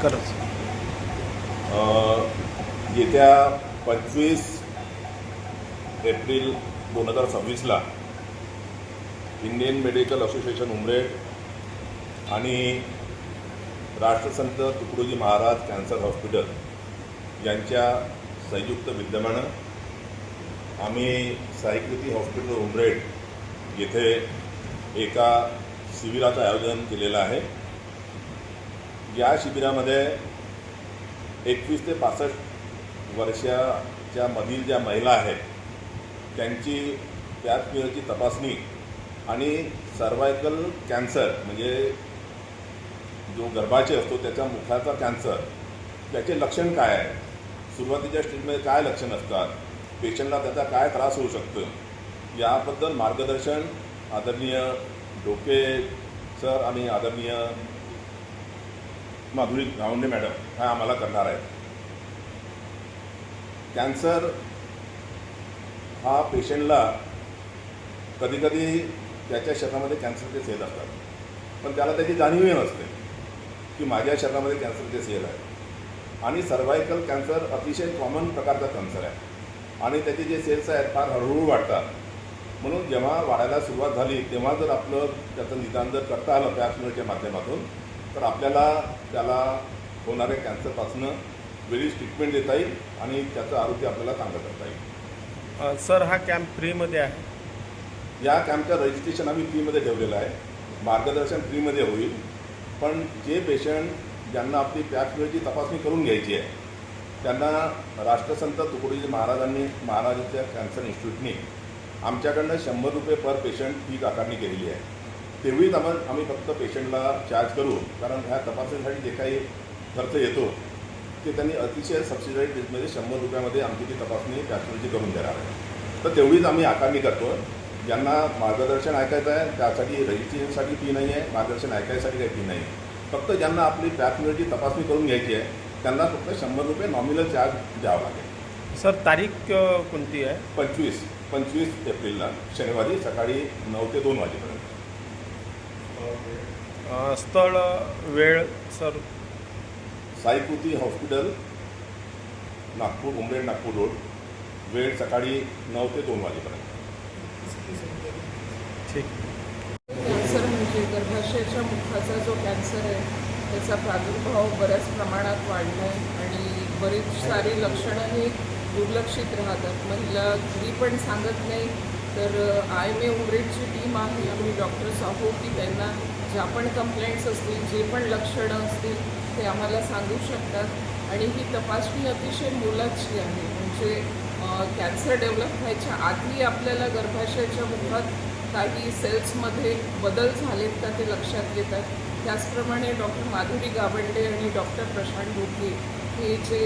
खरंच येत्या 25 एप्रिल 2026ला इंडियन मेडिकल असोसिएशन उमरेड आणि राष्ट्रसंत तुकडोजी महाराज कॅन्सर हॉस्पिटल यांच्या संयुक्त विद्यमानं आम्ही साईकृती हॉस्पिटल उमरेड येथे एका शिबिराचं आयोजन केलेलं आहे। या शिबिरामध्ये 21 ते 65 वर्षाच्या मधील ज्या महिला आहेत त्यांची पॅप स्मिअरची तपासणी आणि सर्वायकल कॅन्सर म्हणजे जो गर्भाशय असतो त्याच्या मुखाचा कॅन्सर त्याचे लक्षण काय आहे, सुरुवातीच्या स्टेजमध्ये काय लक्षण असतात, पेशंटला त्याचा काय त्रास होऊ शकतो याबद्दल मार्गदर्शन आदरणीय डोके सर आणि आदरणीय माधुरी गावंडे मॅडम ह्या आम्हाला करणार आहेत। कॅन्सर हा पेशंटला कधीकधी त्याच्या शरीरामध्ये कॅन्सरचे सेल असतात, पण त्याला त्याची जाणीवही नसते की माझ्या शरीरामध्ये कॅन्सरचे सेल आहे। आणि सर्वायकल कॅन्सर अतिशय कॉमन प्रकारचा कॅन्सर आहे आणि त्याचे जे सेल्स आहेत फार हळूहळू वाढतात। म्हणून जेव्हा वाढायला सुरुवात झाली तेव्हा जर आपलं त्याचं निदान जर करता आलं पॅप स्मिअरच्या माध्यमातून तर आपल्याला त्याला होणाऱ्या कॅन्सरपासून वेळीच ट्रीटमेंट देता येईल आणि त्याचं आरोग्य आपल्याला चांगलं करता येईल। सर हा कॅम्प फ्रीमध्ये आहे। या कॅम्पचं रजिस्ट्रेशन आम्ही फ्रीमध्ये ठेवलेलं आहे, मार्गदर्शन फ्रीमध्ये होईल। पण जे पेशंट ज्यांना आपली पॅप स्मिअरची तपासणी करून घ्यायची आहे त्यांना राष्ट्रसंत तुकडोजी महाराजांच्या कॅन्सर इन्स्टिट्यूटने आमच्याकडनं 100 रुपये पर पेशंट फी आकारणी केलेली आहे। तेवढीच आम्ही फक्त पेशंटला चार्ज करू, कारण ह्या तपासणीसाठी जे काही खर्च येतो ते त्यांनी अतिशय सबसिडाईज रेटमध्ये 100 रुपयामध्ये आमची ती तपासणी पॅप करून देणार आहे। तर तेवढीच आम्ही आकारणी करतो। ज्यांना मार्गदर्शन ऐकायचं आहे त्यासाठी रजिस्ट्रेशनसाठी फी नाही आहे, मार्गदर्शन ऐकायसाठी काही फी नाही आहे। फक्त ज्यांना आपली पॅप स्मिअरची तपासणी करून घ्यायची आहे त्यांना फक्त 100 रुपये नॉमिनल चार्ज द्यावा लागेल। सर तारीख कोणती आहे? 25 एप्रिलला शनिवारी सकाळी 9 ते 2 वाजेपर्यंत। स्थळ वेळ sir? Saikruti hospital Nagpur, Umred Nagpur road. वेळ सकाळी 9 ते 2 वाजेपर्यंत। ठीक। कॅन्सर म्हणजे गर्भाशयाच्या मुखाचा जो कॅन्सर आहे त्याचा प्रादुर्भाव बऱ्याच प्रमाणात वाढला आहे आणि बरीच सारी लक्षणं हे दुर्लक्षित राहतात। महिला घरी पण सांगत नाही, तर IMA उमरेडची टीम आहे, आम्ही डॉक्टर्स आहोत की त्यांना ज्या पण कंप्लेंट्स असतील, जे पण लक्षणं असतील ते आम्हाला सांगू शकतात। आणि ही तपासणी अतिशय मोलाची आहे। म्हणजे कॅन्सर डेव्हलप व्हायच्या आधी आपल्याला गर्भाशयाच्या मुखात काही सेल्समध्ये बदल झालेत का ते लक्षात येतात। त्याचप्रमाणे डॉक्टर माधुरी गावंडे आणि डॉक्टर प्रशांत डोके हे जे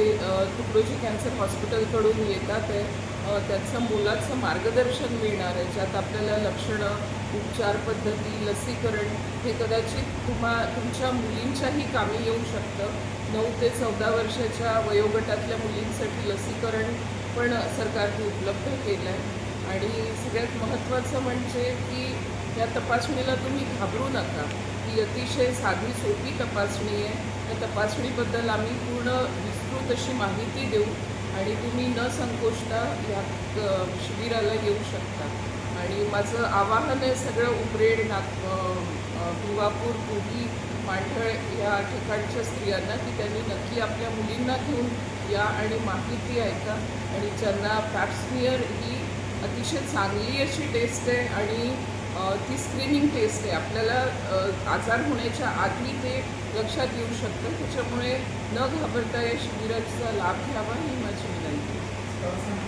तुकडोजी कॅन्सर हॉस्पिटलकडून येतात आहे त्यांचं मोलाचं मार्गदर्शन मिळणार आहे, ज्यात आपल्याला लक्षणं, उपचार पद्धती, लसीकरण हे कदाचित तुमच्या मुलींच्याही कामी येऊ शकतं। 9 ते 14 वर्षाच्या वयोगटातल्या मुलींसाठी लसीकरण पण सरकारने उपलब्ध केलं आहे। आणि सगळ्यात महत्त्वाचं म्हणजे की या तपासणीला तुम्ही घाबरू नका, ही अतिशय साधी सोपी तपासणी आहे। त्या तपासणीबद्दल आम्ही पूर्ण विस्तृत अशी माहिती देऊ आणि तुम्ही न संकोचता या शिबिराला येऊ शकता। आणि माझं आवाहन आहे सगळं उमरेड, भिवापूर, पुरी, मांढळ या ठिकाणच्या स्त्रियांना की त्यांनी नक्की आपल्या मुलींना घेऊन या आणि माहिती ऐका। आणि ज्यांना पॅप स्मिअर ही अतिशय चांगली अशी टेस्ट आहे आणि ती स्क्रीनिंग टेस्ट आहे, आपल्याला आजार होण्याच्या आधी ते लक्षात येऊ शकतं। त्याच्यामुळे न घाबरता या शिबिराचा लाभ घ्यावा ही माझी विनंती आहे।